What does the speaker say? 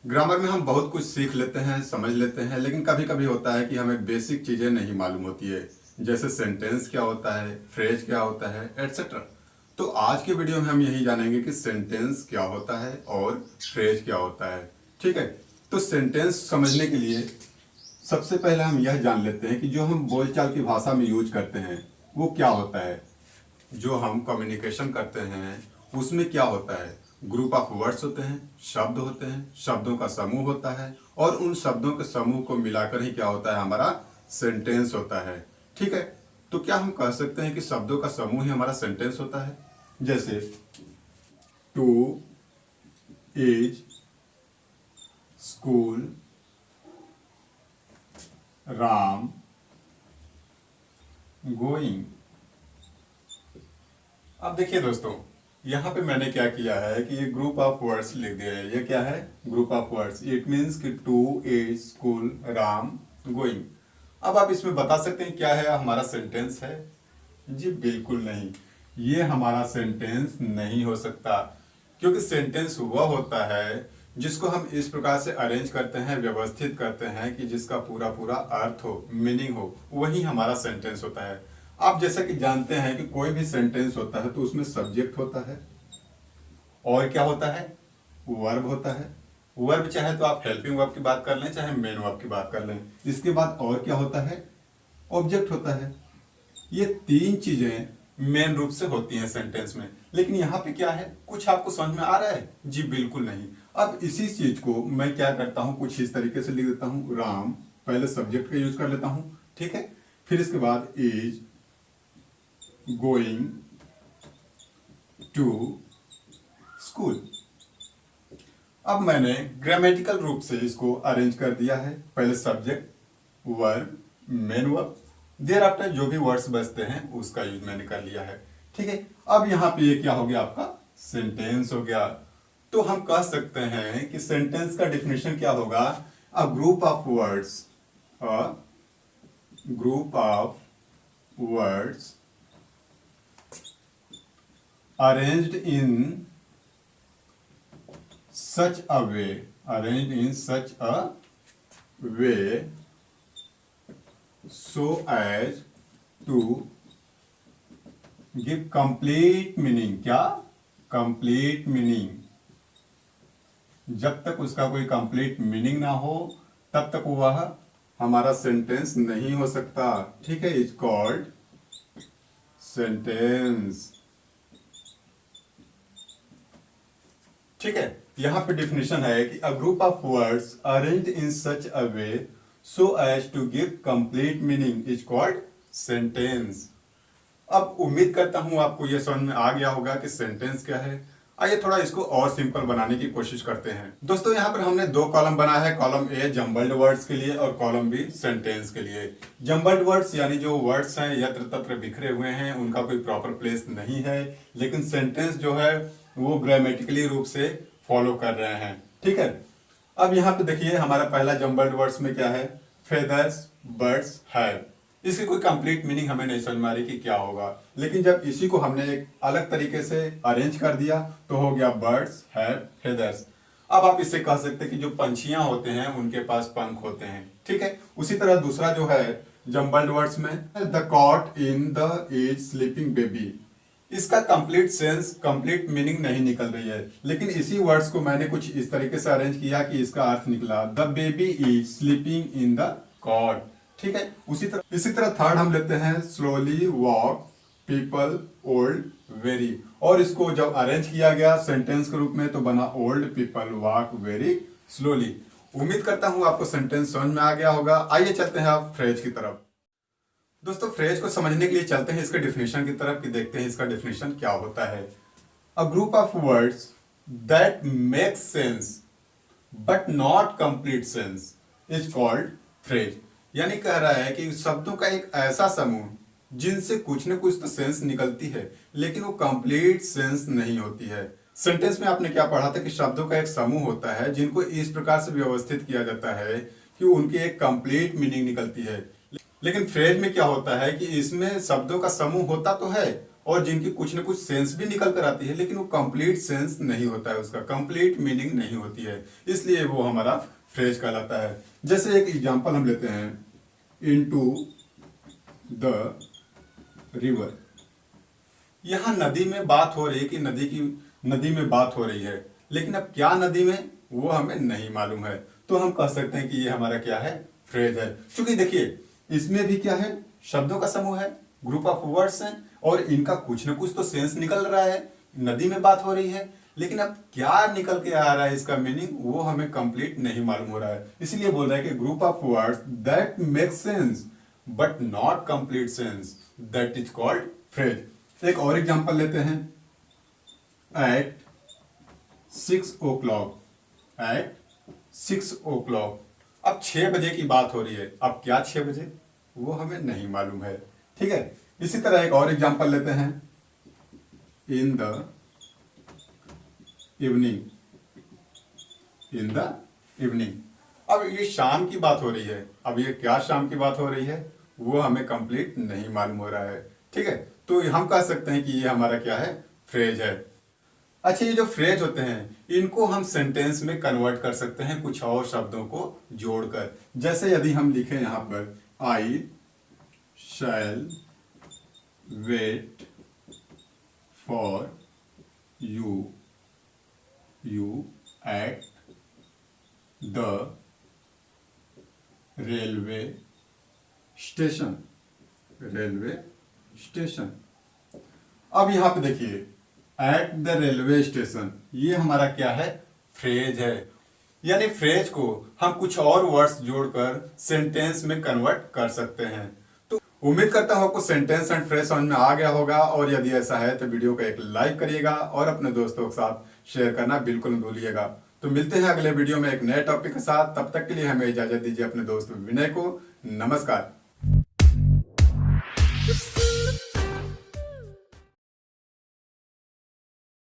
Grammar में हम बहुत कुछ सीख लेते हैं, समझ लेते हैं, लेकिन कभी कभी होता है कि हमें बेसिक चीज़ें नहीं मालूम होती है। जैसे सेंटेंस क्या होता है, फ्रेज क्या होता है, एटसेट्रा। तो आज के वीडियो में हम यही जानेंगे कि सेंटेंस क्या होता है और फ्रेज क्या होता है। ठीक है। तो सेंटेंस समझने के लिए सबसे पहले हम यह जान लेते हैं कि जो हम बोलचाल की भाषा में यूज करते हैं वो क्या होता है। जो हम कम्युनिकेशन करते हैं उसमें क्या होता है। ग्रुप ऑफ वर्ड्स होते हैं, शब्द होते हैं, शब्दों का समूह होता है और उन शब्दों के समूह को मिलाकर ही क्या होता है, हमारा सेंटेंस होता है। ठीक है। तो क्या हम कह सकते हैं कि शब्दों का समूह ही हमारा सेंटेंस होता है। जैसे to, as, school, Ram, going. अब देखिए दोस्तों, यहाँ पे मैंने क्या किया है कि ये ग्रुप ऑफ वर्ड्स लिख दिया है। ये क्या है, group of words. It means कि to, as, school, Ram, going. अब आप इसमें बता सकते हैं क्या है, हमारा सेंटेंस है? जी बिल्कुल नहीं। ये हमारा सेंटेंस नहीं हो सकता, क्योंकि सेंटेंस वह होता है जिसको हम इस प्रकार से अरेंज करते हैं, व्यवस्थित करते हैं कि जिसका पूरा पूरा अर्थ हो, मीनिंग हो, वही हमारा सेंटेंस होता है। आप जैसा कि जानते हैं कि कोई भी सेंटेंस होता है तो उसमें सब्जेक्ट होता है और क्या होता है, वर्ब होता है। वर्ब चाहे तो आप हेल्पिंग वर्ब की बात कर लें, चाहे मेन वर्ब की बात कर लें। इसके बाद और क्या होता है, ऑब्जेक्ट होता है। ये तीन चीजें मेन रूप से होती हैं सेंटेंस में। लेकिन यहाँ पे क्या है, कुछ आपको समझ में आ रहा है? जी बिल्कुल नहीं। अब इसी चीज को मैं क्या करता हूँ, कुछ इस तरीके से लिख देता हूँ। राम, पहले सब्जेक्ट का यूज कर लेता हूँ। ठीक है। फिर इसके बाद इज गोइंग टू स्कूल। अब मैंने ग्रामेटिकल रूप से इसको अरेंज कर दिया है। पहले subject, verb, main verb, thereafter जो भी वर्ड्स बचते हैं उसका यूज मैंने कर लिया है। ठीक है। अब यहाँ पे ये क्या हो गया, आपका सेंटेंस हो गया। तो हम कह सकते हैं कि सेंटेंस का डेफिनेशन क्या होगा, अ group of words, a group of words arranged in such a way, arranged in such a way so as to give complete meaning। क्या, complete meaning। जब तक उसका कोई कंप्लीट मीनिंग ना हो तब तक वह हमारा सेंटेंस नहीं हो सकता। ठीक है। Is called sentence. ठीक है। यहां पे डिफिनेशन है कि a group of words arranged in such a way so as to give complete meaning is called sentence. अब उम्मीद करता हूं आपको यह समझ में आ गया होगा कि सेंटेंस क्या है। आइए थोड़ा इसको और सिंपल बनाने की कोशिश करते हैं। दोस्तों यहाँ पर हमने दो कॉलम बनाया है, कॉलम ए जम्बल्ड वर्ड्स के लिए और कॉलम बी सेंटेंस के लिए। जम्बल्ड वर्ड्स यानी जो वर्ड्स हैं यत्र तत्र बिखरे हुए हैं, उनका कोई प्रॉपर प्लेस नहीं है। लेकिन सेंटेंस जो है वो ग्रामेटिकली रूप से फॉलो कर रहे हैं। ठीक है। अब यहाँ पे देखिए हमारा पहला जम्बल्ड वर्ड्स में क्या है, फेदर्स, बर्ड्स, हैव। इसकी कोई कंप्लीट मीनिंग हमें नहीं समझ में आ रही कि क्या होगा, लेकिन जब इसी को हमने एक अलग तरीके से अरेंज कर दिया तो हो गया बर्ड्स हैव फेदर्स। अब आप इससे कह सकते हैं कि जो पंछियां होते हैं उनके पास पंख होते हैं। ठीक है। उसी तरह दूसरा जो है जम्बल्ड वर्ड्स में, the cot in the is sleeping baby. इसका कंप्लीट सेंस, कंप्लीट मीनिंग नहीं निकल रही है, लेकिन इसी वर्ड्स को मैंने कुछ इस तरीके से अरेंज किया कि इसका अर्थ निकला, the baby is sleeping in the cot. ठीक है। इसी तरह थर्ड हम लेते हैं, slowly walk people old very. और इसको जब अरेंज किया गया सेंटेंस के रूप में तो बना old people walk very slowly. उम्मीद करता हूं आपको सेंटेंस समझ में आ गया होगा। आइए चलते हैं आप फ्रेज की तरफ। दोस्तों फ्रेज को समझने के लिए चलते हैं इसके डिफिनेशन की तरफ कि देखते हैं इसका डिफिनेशन क्या होता है। अ group of words that make sense but not complete sense is called phrase. यानी कह रहा है कि शब्दों का एक ऐसा समूह जिनसे कुछ न कुछ तो सेंस निकलती है लेकिन वो कंप्लीट सेंस नहीं होती है। सेंटेंस में आपने क्या पढ़ा था कि शब्दों का एक समूह होता है जिनको इस प्रकार से व्यवस्थित किया जाता है कि उनकी एक कंप्लीट मीनिंग निकलती है। लेकिन फ्रेज में क्या होता है कि इसमें शब्दों का समूह होता तो है और जिनकी कुछ न कुछ सेंस भी निकल कर आती है, लेकिन वो कंप्लीट सेंस नहीं होता है, उसका कंप्लीट मीनिंग नहीं होती है, इसलिए वो हमारा फ्रेज कहलाता है। जैसे एक एग्जांपल हम लेते हैं, इनटू द रिवर। यहां नदी में बात हो रही है कि नदी में बात हो रही है, लेकिन अब क्या नदी में वो हमें नहीं मालूम है, तो हम कह सकते हैं कि ये हमारा क्या है, फ्रेज है। क्योंकि देखिए इसमें भी क्या है, शब्दों का समूह है, ग्रुप ऑफ वर्ड्स हैं, और इनका कुछ ना कुछ तो सेंस निकल रहा है, नदी में बात हो रही है, लेकिन अब क्या निकल के आ रहा है इसका मीनिंग वो हमें कंप्लीट नहीं मालूम हो रहा है, इसलिए बोल रहा है कि group of words that make sense but not complete sense, that is called phrase. एक और एग्जांपल लेते हैं, एट 6 o'clock, एट 6 o'clock। अब 6 बजे की बात हो रही है, अब क्या 6 बजे वो हमें नहीं मालूम है, ठीक है। इसी तरह एक और एग्जांपल लेते हैं, in the evening, in the evening. अब ये शाम की बात हो रही है, अब ये क्या शाम की बात हो रही है वो हमें कंप्लीट नहीं मालूम हो रहा है, ठीक है। तो हम कह सकते हैं कि ये हमारा क्या है, फ्रेज है। अच्छा, ये जो फ्रेज होते हैं इनको हम सेंटेंस में कन्वर्ट कर सकते हैं कुछ और शब्दों को जोड़कर। जैसे यदि हम लिखें यहां पर, I shall wait for you, you at the railway station, railway station. अब यहां पे देखिए, एट द रेलवे स्टेशन, ये हमारा क्या है, फ्रेज है। यानी फ्रेज को हम कुछ और वर्ड्स जोड़कर सेंटेंस में कन्वर्ट कर सकते हैं। तो उम्मीद करता हूं आपको सेंटेंस एंड फ्रेज समझ में आ गया होगा, और यदि ऐसा है तो वीडियो को एक लाइक करिएगा और अपने दोस्तों के साथ शेयर करना बिल्कुल न भूलिएगा। तो मिलते हैं अगले वीडियो में एक नए टॉपिक के साथ, तब तक के लिए हमें इजाजत दीजिए अपने दोस्त विनय को। नमस्कार।